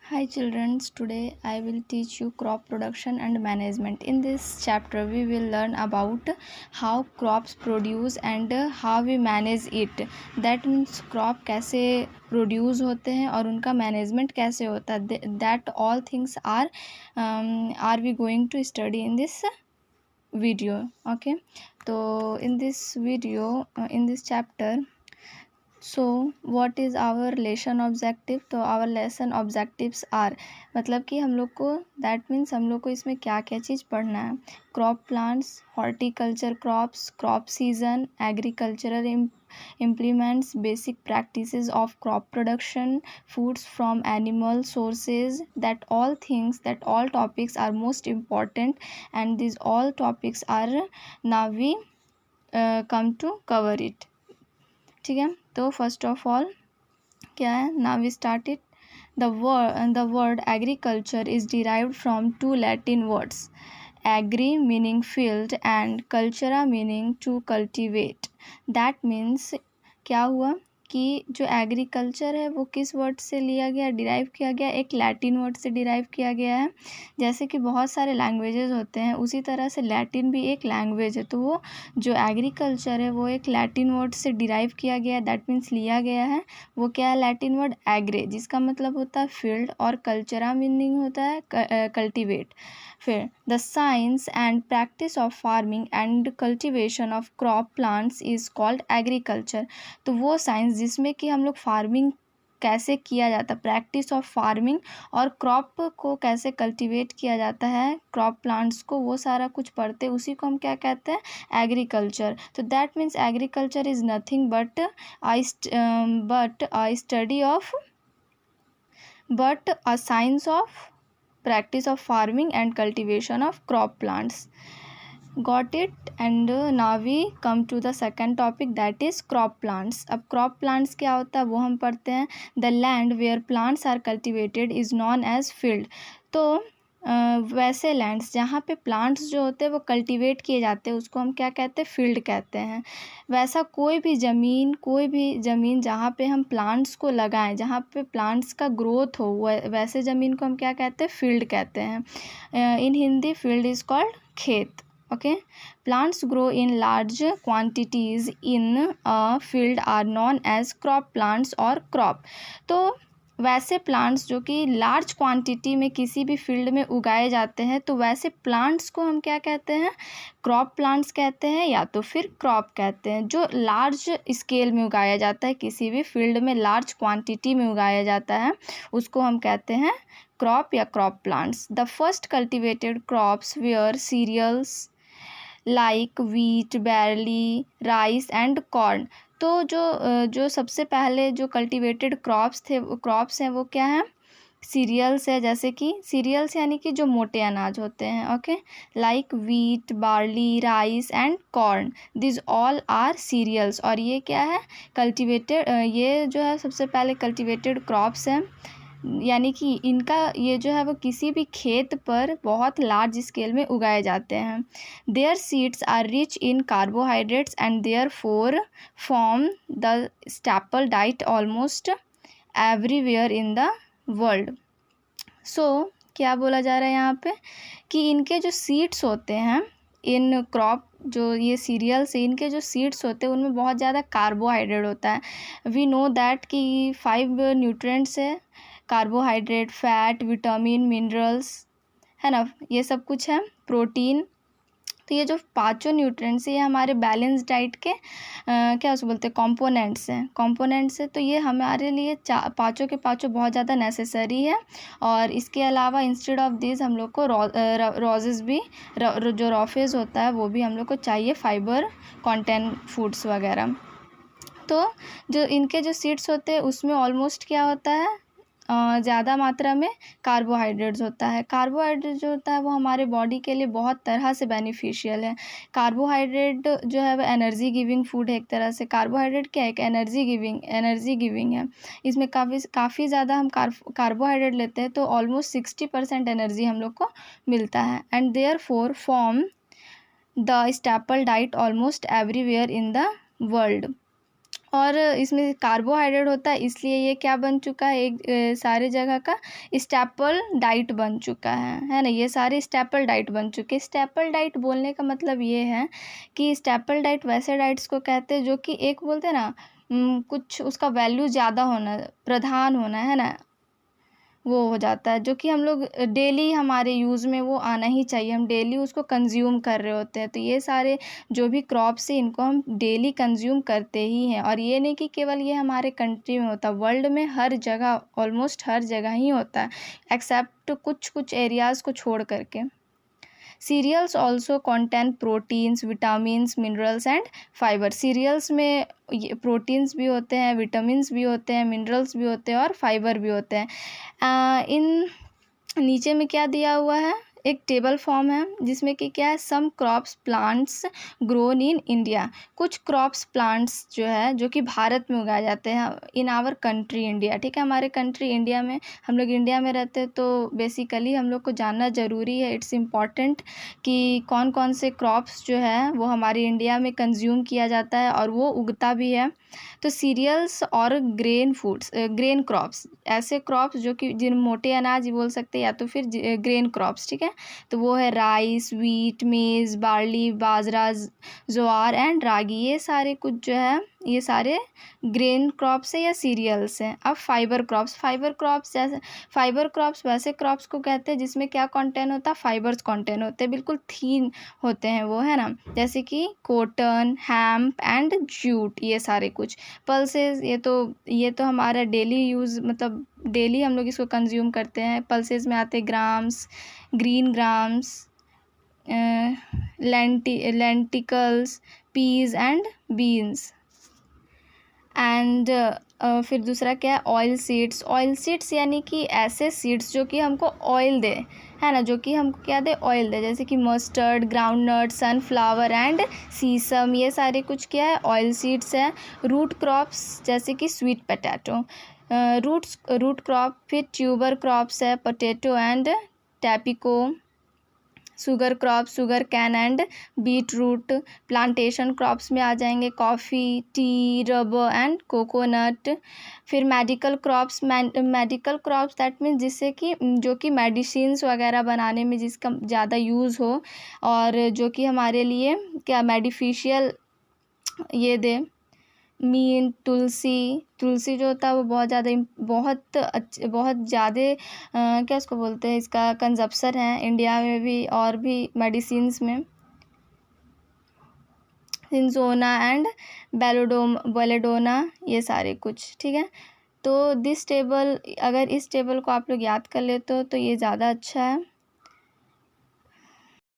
Hi children, today I will teach you crop production and management. In this chapter we will learn about how crops produce and how we manage it. That means crop कैसे produce होते हैं और उनका management कैसे होता है. That all things are we going to study in this video. Okay, so in this video in this chapter, so what is our lesson objective. तो our lesson objectives are, मतलब कि हम लोग को दैट मीन्स हम लोग को इसमें क्या क्या चीज़ पढ़ना है. Crop plants, horticulture crops, crop season, agricultural implements, basic practices of crop production, foods from animal sources. That all topics are most important, and these all topics are now we come to cover it. ठीक है, तो first of all क्या है, now we start it. The word agriculture is derived from two Latin words, agri meaning field and cultura meaning to cultivate. That means क्या हुआ कि जो agriculture है वो किस वर्ड से लिया गया, डिराइव किया गया, एक लैटिन वर्ड से डिराइव किया गया है. जैसे कि बहुत सारे लैंग्वेजेस होते हैं उसी तरह से लैटिन भी एक लैंग्वेज है, तो वो जो एग्रीकल्चर है वो एक लैटिन वर्ड से डिराइव किया गया है. दैट मीन्स लिया गया है. वो क्या है, लैटिन वर्ड एग्रे, जिसका मतलब होता है फील्ड, और कल्चरा मीनिंग होता है कल्टिवेट. फिर the science and practice of farming and cultivation of crop plants is called agriculture. तो वो साइंस जिसमें कि हम लोग फार्मिंग कैसे किया जाता है, प्रैक्टिस ऑफ फार्मिंग, और क्रॉप को कैसे कल्टीवेट किया जाता है, क्रॉप प्लांट्स को, वो सारा कुछ पढ़ते, उसी को हम क्या कहते हैं, एग्रीकल्चर. तो that means agriculture is nothing but a science of practice of farming and cultivation of crop plants. Got it? And now we come to the second topic, that is crop plants. अब crop plants क्या होता है वो हम पढ़ते हैं. The land where plants are cultivated is known as field. तो वैसे लैंड्स जहाँ पे प्लांट्स जो होते हैं वो कल्टीवेट किए जाते हैं उसको हम क्या कहते हैं, फील्ड कहते हैं. वैसा कोई भी ज़मीन जहाँ पे हम प्लांट्स को लगाएं, जहाँ पे प्लांट्स का ग्रोथ हो, वैसे ज़मीन को हम क्या कहते हैं, फील्ड कहते हैं. इन हिंदी फील्ड इज़ कॉल्ड खेत. Okay, plants grow in large quantities in a field are known as crop plants or crop. तो वैसे प्लांट्स जो कि लार्ज क्वांटिटी में किसी भी फील्ड में उगाए जाते हैं तो वैसे प्लांट्स को हम क्या कहते हैं, क्रॉप प्लांट्स कहते हैं या तो फिर क्रॉप कहते हैं. जो लार्ज स्केल में उगाया जाता है, किसी भी फील्ड में लार्ज क्वांटिटी में उगाया जाता है, उसको हम कहते हैं क्रॉप या crop plants. The first cultivated crops were cereals like wheat, barley, rice and corn. तो जो सबसे पहले जो कल्टीवेटेड क्रॉप्स हैं वो क्या है, सीरियल्स है. जैसे कि सीरियल्स यानी कि जो मोटे अनाज होते हैं. Okay, like wheat, barley, rice and corn, this all are cereals. और ये क्या है, कल्टीवेटेड, ये जो है सबसे पहले कल्टीवेटेड क्रॉप्स हैं, यानी कि इनका ये जो है वो किसी भी खेत पर बहुत लार्ज स्केल में उगाए जाते हैं. Their seeds are rich in carbohydrates and therefore form the staple diet almost everywhere in the world. So क्या बोला जा रहा है यहाँ पे कि इनके जो सीड्स होते हैं, इन क्रॉप जो ये सीरियल्स, इनके जो सीड्स होते हैं उनमें बहुत ज़्यादा कार्बोहाइड्रेट होता है. वी नो दैट कि 5 न्यूट्रिएंट्स है, कार्बोहाइड्रेट, फैट, विटामिन, मिनरल्स, है ना, ये सब कुछ है, प्रोटीन. तो ये जो पांचों न्यूट्रिएंट्स ये हमारे बैलेंस डाइट के क्या उसको बोलते हैं, कंपोनेंट्स हैं. तो ये हमारे लिए पांचों के पांचों बहुत ज़्यादा नेसेसरी है. और इसके अलावा इंस्टेड ऑफ दिस हम लोग को रोजेस भी, जो रॉफेज होता है वो भी हम लोग को चाहिए, फाइबर कंटेंट फूड्स वगैरह. तो जो इनके जो सीड्स होते हैं उसमें ऑलमोस्ट क्या होता है, ज़्यादा मात्रा में कार्बोहाइड्रेट्स होता है. कार्बोहाइड्रेट जो होता है वो हमारे बॉडी के लिए बहुत तरह से बेनिफिशियल है. कार्बोहाइड्रेट जो है वो एनर्जी गिविंग फूड है एक तरह से. कार्बोहाइड्रेट क्या है, एक एनर्जी गिविंग है. इसमें काफ़ी ज़्यादा हम कार्बोहाइड्रेट लेते हैं तो ऑलमोस्ट 60% एनर्जी हम लोग को मिलता है. And therefore form the staple diet almost everywhere in the world. और इसमें कार्बोहाइड्रेट होता है, इसलिए ये क्या बन चुका है, एक सारे जगह का स्टेपल डाइट बन चुका है ना। ये सारे स्टेपल डाइट बन चुके हैं। स्टेपल डाइट बोलने का मतलब ये है कि स्टेपल डाइट वैसे डाइट्स को कहते हैं जो कि एक बोलते हैं ना कुछ उसका वैल्यू ज़्यादा होना, प्रधान होना, है ना, वो हो जाता है, जो कि हम लोग डेली हमारे यूज़ में वो आना ही चाहिए, हम डेली उसको कंज्यूम कर रहे होते हैं। तो ये सारे जो भी क्रॉप्स हैं इनको हम डेली कंज्यूम करते ही हैं। और ये नहीं कि केवल ये हमारे कंट्री में होता, वर्ल्ड में हर जगह, ऑलमोस्ट हर जगह ही होता है, एक्सेप्ट कुछ कुछ एरियाज़ को छोड़ करके। Cereals also contain proteins, vitamins, minerals and fibre. Cereals में प्रोटीन्स भी होते हैं, विटामिन्स भी होते हैं, मिनरल्स भी होते हैं और फाइबर भी होते हैं। इन नीचे में क्या दिया हुआ है, एक टेबल फॉर्म है जिसमें कि क्या है, some crops plants grown in India. कुछ क्रॉप्स प्लांट्स जो है जो कि भारत में उगाए जाते हैं, इन आवर कंट्री इंडिया। ठीक है, हमारे कंट्री इंडिया में, हम लोग इंडिया में रहते हैं, तो बेसिकली हम लोग को जानना ज़रूरी है, इट्स इम्पॉर्टेंट कि कौन कौन से क्रॉप्स जो है वो हमारे इंडिया में कंज्यूम किया जाता है और वो उगता भी है। तो सीरियल्स और ग्रेन फूड्स, ग्रेन क्रॉप्स, ऐसे क्रॉप्स जो कि जिन मोटे अनाज बोल सकते हैं या तो फिर ग्रेन क्रॉप्स। ठीक है, तो वो है राइस, वीट, मेज़, बार्ली, बाजरा, ज्वार एंड रागी। ये सारे कुछ जो है ये सारे ग्रेन क्रॉप्स है या सीरियल्स हैं। अब फाइबर क्रॉप्स, जैसे फाइबर क्रॉप्स वैसे क्रॉप्स को कहते हैं जिसमें क्या कंटेंट होता है, फाइबर्स कंटेंट होते हैं, बिल्कुल थीन होते हैं वो, है ना, जैसे कि कॉटन, हेम्प एंड जूट, ये सारे कुछ। पल्सेस, ये तो हमारा डेली यूज़, मतलब डेली हम लोग इसको कंज्यूम करते हैं। पल्सेस में आते grams, green grams, lentils, peas and beans and फिर दूसरा क्या है, ऑयल सीड्स। ऑयल सीड्स यानी कि ऐसे सीड्स जो कि हमको ऑयल दे, है ना, जो कि हमको क्या दे, ऑयल दे, जैसे कि mustard, groundnut, sunflower and sesame, ये सारे कुछ क्या है, ऑयल सीड्स है। रूट क्रॉप्स जैसे कि स्वीट पोटैटो, रूट क्रॉप। फिर ट्यूबर क्रॉप्स है, potato and tapioca. Sugar crop, sugar cane and beet root. Plantation crops में आ जाएंगे coffee, tea, rubber and coconut. फिर मेडिकल क्रॉप्स, दैट मीन्स जिससे कि जो कि मेडिसिन्स वगैरह बनाने में जिसका ज़्यादा यूज़ हो और जो कि हमारे लिए क्या बेनिफिशियल ये दे। मींट, तुलसी जो होता है वो बहुत ज़्यादा क्या उसको बोलते हैं, इसका कंजप्शन है इंडिया में भी और भी मेडिसिन्स में। सिंजोना एंड बेलेडोना, ये सारे कुछ। ठीक है, तो दिस टेबल, अगर इस टेबल को आप लोग याद कर लेते हो तो ये ज़्यादा अच्छा है।